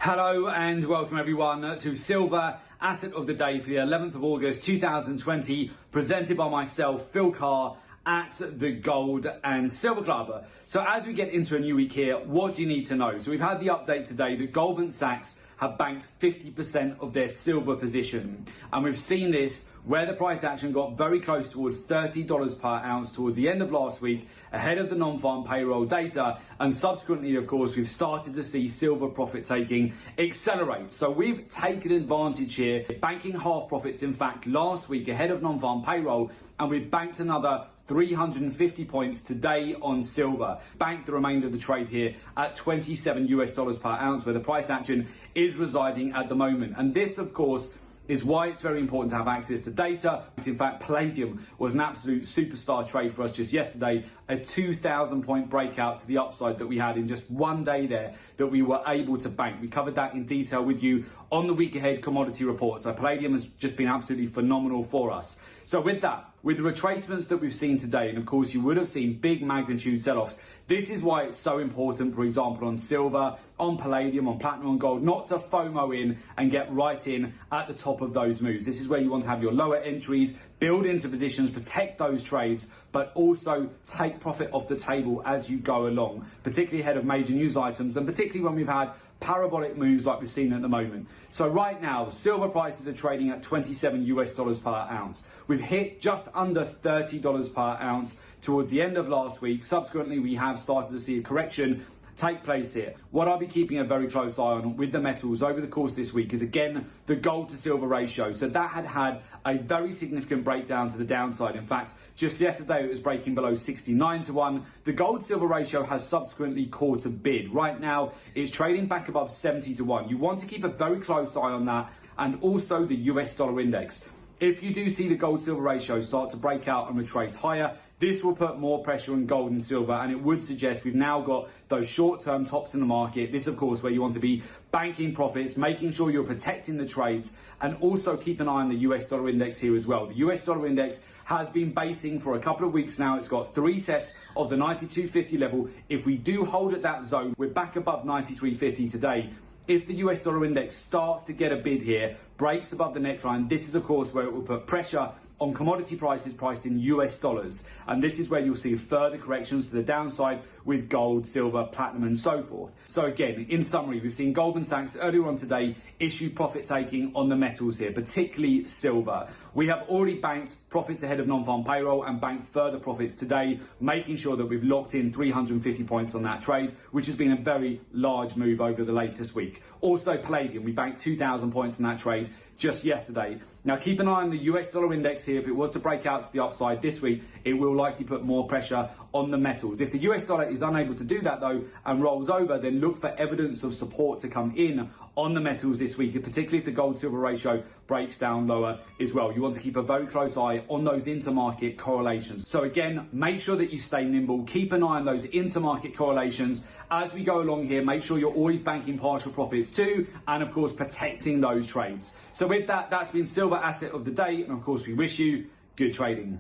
Hello and welcome everyone to Silver Asset of the Day for the 11th of August 2020, presented by myself, Phil Carr, at the Gold and Silver Club. So as we get into a new week here, what do you need to know? So we've had the update today that Goldman Sachs have banked 50% of their silver position. And we've seen this where the price action got very close towards $30 per ounce towards the end of last week, ahead of the non-farm payroll data. And subsequently, of course, we've started to see silver profit taking accelerate. So we've taken advantage here, banking half profits, in fact, last week ahead of non-farm payroll, and we've banked another 350 points today on silver. Banked the remainder of the trade here at $27 per ounce, where the price action is residing at the moment. And this, of course, is why it's very important to have access to data. In fact, Palladium was an absolute superstar trade for us just yesterday, a 2,000 point breakout to the upside that we had in just one day there that we were able to bank. We covered that in detail with you on the week ahead commodity report. So Palladium has just been absolutely phenomenal for us. So with that, with the retracements that we've seen today, and of course you would have seen big magnitude sell-offs, this is why it's so important, for example, on silver, on palladium, on platinum, on gold, not to FOMO in and get right in at the top of those moves. This is where you want to have your lower entries, build into positions, protect those trades, but also take profit off the table as you go along, particularly ahead of major news items, and particularly when we've had parabolic moves like we've seen at the moment. So right now, silver prices are trading at $27 per ounce. We've hit just under $30 per ounce towards the end of last week. Subsequently, we have started to see a correction take place here. What I'll be keeping a very close eye on with the metals over the course of this week is, again, the gold to silver ratio. So that had a very significant breakdown to the downside. In fact, just yesterday it was breaking below 69-1. The gold silver ratio has subsequently caught a bid. Right now it's trading back above 70-1. You want to keep a very close eye on that, and also the US dollar index. If you do see the gold silver ratio start to break out and retrace higher, this will put more pressure on gold and silver, and it would suggest we've now got those short-term tops in the market. This, of course, where you want to be banking profits, making sure you're protecting the trades, and also keep an eye on the US dollar index here as well. The US dollar index has been basing for a couple of weeks now. It's got 3 tests of the 92.50 level. If we do hold at that zone, we're back above 93.50 today. If the US dollar index starts to get a bid here, breaks above the neckline, this is of course where it will put pressure on commodity prices priced in US dollars. And this is where you'll see further corrections to the downside with gold, silver, platinum, and so forth. So again, in summary, we've seen Goldman Sachs earlier on today issue profit taking on the metals here, particularly silver. We have already banked profits ahead of non-farm payroll and banked further profits today, making sure that we've locked in 350 points on that trade, which has been a very large move over the latest week. Also Palladium, we banked 2,000 points on that trade just yesterday. Now keep an eye on the US dollar index here. If it was to break out to the upside this week, it will likely put more pressure on the metals. If the US dollar is unable to do that though and rolls over, then look for evidence of support to come in on the metals this week, particularly if the gold silver ratio breaks down lower as well. You want to keep a very close eye on those intermarket correlations. So again, make sure that you stay nimble, keep an eye on those intermarket correlations as we go along here. Make sure you're always banking partial profits too, and of course protecting those trades. So with that, that's been Silver Asset of the Day, and of course we wish you good trading.